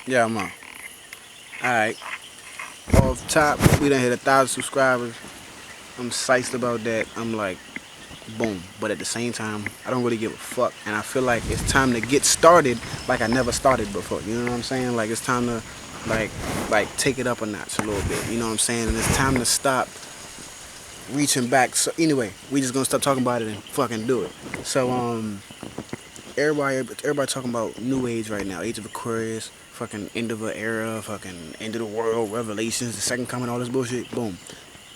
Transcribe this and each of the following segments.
Yeah, I'm on. Alright. Off top, we done hit 1,000 subscribers. I'm psyched about that. I'm like, boom. But at the same time, I don't really give a fuck. And I feel like it's time to get started like I never started before. You know what I'm saying? Like it's time to like take it up a notch a little bit. You know what I'm saying? And it's time to stop reaching back. So anyway, we just gonna stop talking about it and fucking do it. So everybody talking about new age right now, age of Aquarius, fucking end of an era, fucking end of the world, revelations, the second coming, all this bullshit. Boom.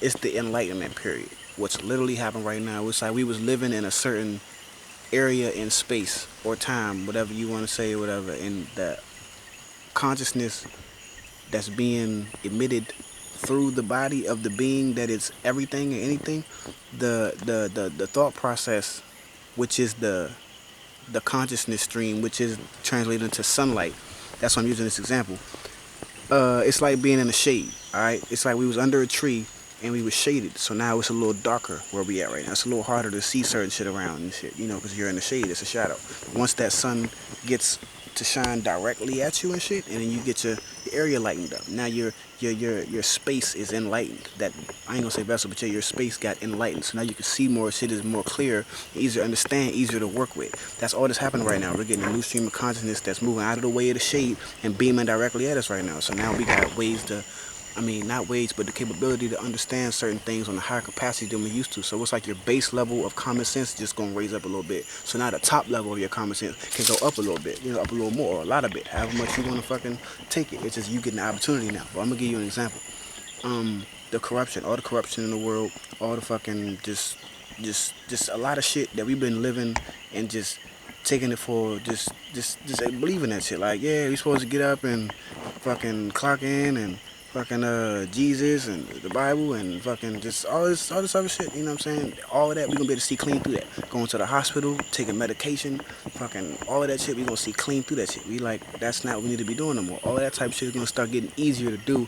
It's the enlightenment period. What's literally happened right now. It's like we was living in a certain area in space or time, whatever you want to say or whatever, and the consciousness that's being emitted through the body of the being that is everything and anything, the thought process, which is the consciousness stream, which is translated into sunlight. That's why I'm using this example. It's like being in the shade. All right, it's like we was under a tree and we was shaded. So now it's a little darker where we at right now. It's a little harder to see certain shit around and shit, you know, because you're in the shade. It's a shadow. Once that sun gets to shine directly at you and shit, and then you get your area lightened up. Now your space is enlightened. That I ain't gonna say vessel, but your space got enlightened. So now you can see more. Shit is more clear, easier to understand, easier to work with. That's all that's happening right now. We're getting a new stream of consciousness that's moving out of the way of the shade and beaming directly at us right now. So now we got ways to, I mean, not ways, but the capability to understand certain things on a higher capacity than we used to. So it's like your base level of common sense just gonna raise up a little bit. So now the top level of your common sense can go up a little bit, you know, up a little more, or a lot of it, however much you wanna fucking take it. It's just you getting the opportunity now. But I'm gonna give you an example. The corruption, all the corruption in the world, all the fucking just a lot of shit that we've been living and just taking it for just like, believing that shit. Like, yeah, we supposed to get up and fucking clock in and fucking Jesus and the Bible and fucking just all this other shit, you know what I'm saying? All of that we gonna be able to see clean through that. Going to the hospital, taking medication, fucking all of that shit we gonna see clean through that shit. We like that's not what we need to be doing no more. All of that type of shit is gonna start getting easier to do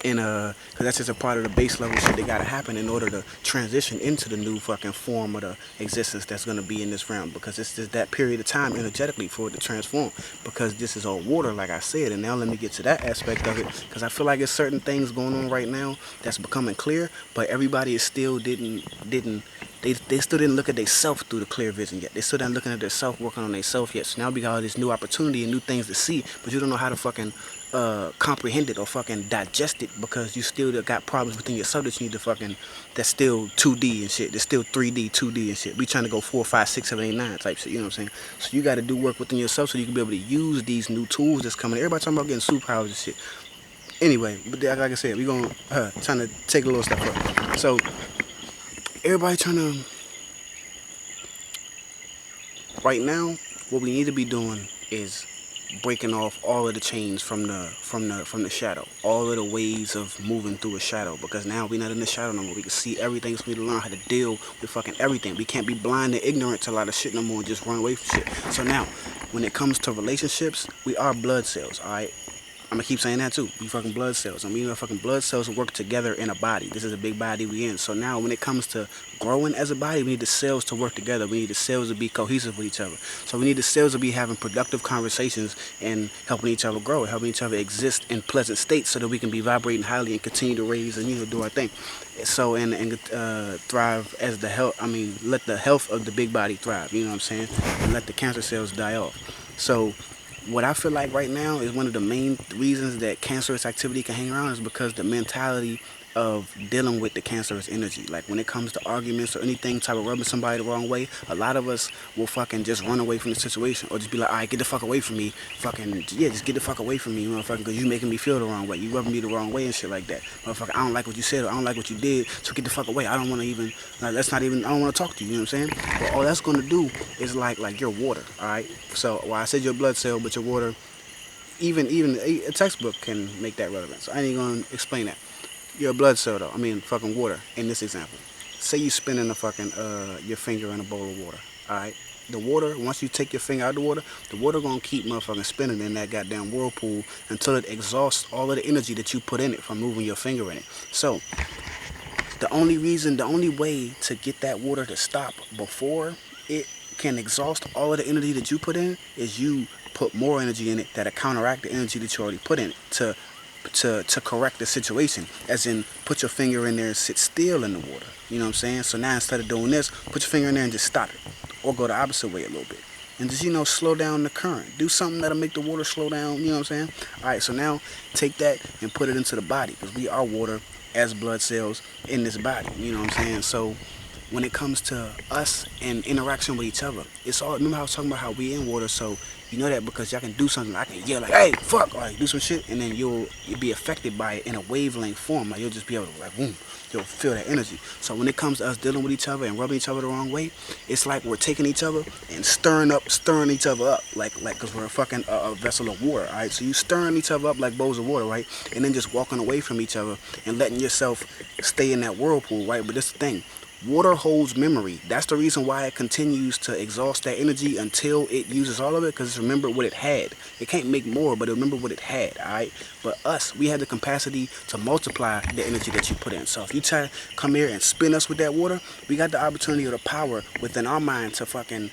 and cause that's just a part of the base level shit that gotta happen in order to transition into the new fucking form of the existence that's gonna be in this realm. Because it's just that period of time energetically for it to transform. Because this is all water, like I said. And now let me get to that aspect of it. Because I feel like there's certain things going on right now that's becoming clear, but everybody is still didn't they still didn't look at themselves through the clear vision yet. They still not looking at themselves, working on themselves yet. So now we got all this new opportunity and new things to see, but you don't know how to fucking comprehend it or fucking digest it because you still got problems within yourself that you need to fucking, that's still 2D and shit. That's still 3D, 2D and shit. We trying to go 4, 5, 6, 7, 8, 9 type shit, you know what I'm saying? So you got to do work within yourself so you can be able to use these new tools that's coming. Everybody talking about getting superpowers and shit. Anyway, but like I said, we gonna trying to take a little step up. So everybody trying to, right now, what we need to be doing is breaking off all of the chains from the shadow, all of the ways of moving through a shadow. Because now we're not in the shadow no more. We can see everything, so we need to learn how to deal with fucking everything. We can't be blind and ignorant to a lot of shit no more and just run away from shit. So now, when it comes to relationships, we are blood cells, all right. I'm gonna keep saying that too. We fucking blood cells. I mean, fucking blood cells work together in a body. This is a big body we in. So now, when it comes to growing as a body, we need the cells to work together. We need the cells to be cohesive with each other. So we need the cells to be having productive conversations and helping each other grow, helping each other exist in pleasant states, so that we can be vibrating highly and continue to raise and do our thing. So and thrive as the health. I mean, let the health of the big body thrive. You know what I'm saying? And let the cancer cells die off. So what I feel like right now is one of the main reasons that cancerous activity can hang around is because the mentality of dealing with the cancerous energy. Like when it comes to arguments or anything type of rubbing somebody the wrong way, a lot of us will fucking just run away from the situation or just be like, all right, get the fuck away from me. Fucking, yeah, just get the fuck away from me, motherfucker, because you making me feel the wrong way. You rubbing me the wrong way and shit like that. Motherfucker, I don't like what you said or I don't like what you did, so get the fuck away. I don't want to even, like, let's not even, I don't want to talk to you, you know what I'm saying? But all that's going to do is like your water, all right? So, well, I said your blood cell, but your water, even a textbook can make that relevant. So I ain't going to explain that. Your blood cell though, I mean fucking water in this example. Say you spinning a fucking your finger in a bowl of water. Alright? The water, once you take your finger out of the water gonna keep motherfucking spinning in that goddamn whirlpool until it exhausts all of the energy that you put in it from moving your finger in it. So the only way to get that water to stop before it can exhaust all of the energy that you put in is you put more energy in it that'll counteract the energy that you already put in it to correct the situation. As in, put your finger in there and sit still in the water. You know what I'm saying? So now instead of doing this, put your finger in there and just stop it, or go the opposite way a little bit, and just slow down the current. Do something that'll make the water slow down. You know what I'm saying? All right. So now take that and put it into the body, because we are water as blood cells in this body. You know what I'm saying? So when it comes to us and interaction with each other, it's all, remember how I was talking about how we in water, so you know that because y'all can do something, I can yell like, hey, fuck, or like do some shit, and then you'll be affected by it in a wavelength form. Like you'll just be able to, like, boom, you'll feel that energy. So when it comes to us dealing with each other and rubbing each other the wrong way, it's like we're taking each other and stirring each other up, like, cause we're a fucking a vessel of water, all right? So you stirring each other up like bowls of water, right? And then just walking away from each other and letting yourself stay in that whirlpool, right? But this the thing. Water holds memory. That's the reason why it continues to exhaust that energy until it uses all of it, because it's remembered what it had. It can't make more, but it remember what it had, alright? But us, we have the capacity to multiply the energy that you put in. So if you try to come here and spin us with that water, we got the opportunity or the power within our mind to fucking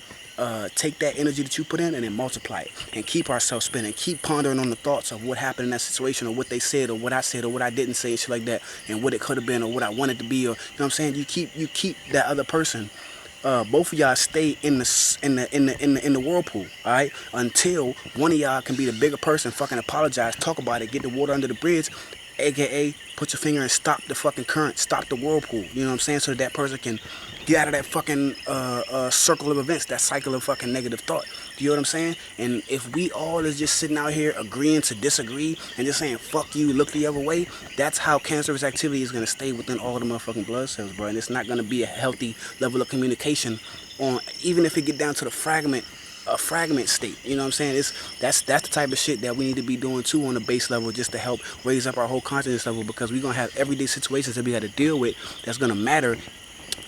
take that energy that you put in and then multiply it and keep ourselves spinning, keep pondering on the thoughts of what happened in that situation, or what they said, or what I said, or what I didn't say, and shit like that, and what it could have been, or what I wanted to be, or you know what I'm saying. You keep that other person. Both of y'all stay in the whirlpool, all right, until one of y'all can be the bigger person, fucking apologize, talk about it, get the water under the bridge, aka put your finger and stop the fucking current, stop the whirlpool. You know what I'm saying? So that person can get out of that fucking circle of events, that cycle of fucking negative thought. You know what I'm saying? And if we all is just sitting out here agreeing to disagree and just saying fuck you, look the other way, that's how cancerous activity is gonna stay within all the motherfucking blood cells, bro. And it's not gonna be a healthy level of communication on, even if it get down to the fragment state. You know what I'm saying? That's the type of shit that we need to be doing too on the base level, just to help raise up our whole consciousness level, because we're gonna have everyday situations that we got to deal with that's gonna matter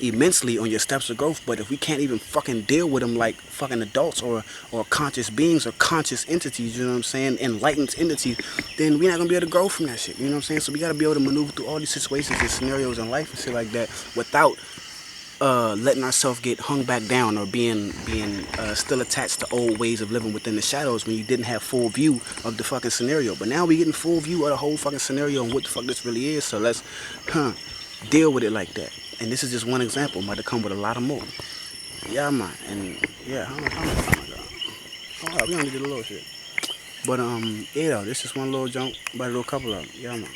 immensely on your steps of growth. But if we can't even fucking deal with them like fucking adults or conscious beings or conscious entities, you know what I'm saying, enlightened entities, then we're not gonna be able to grow from that shit. You know what I'm saying? So we gotta be able to maneuver through all these situations and scenarios in life and shit like that without letting ourselves get hung back down, or being still attached to old ways of living within the shadows when you didn't have full view of the fucking scenario. But now we getting full view of the whole fucking scenario and what the fuck this really is. So let's deal with it like that. And this is just one example. I'm about to come with a lot of more. Yeah, man. And yeah, how much time I got? Oh, we only did a little shit. But yeah, though, this is one little jump, about a little couple of them. Yeah, man.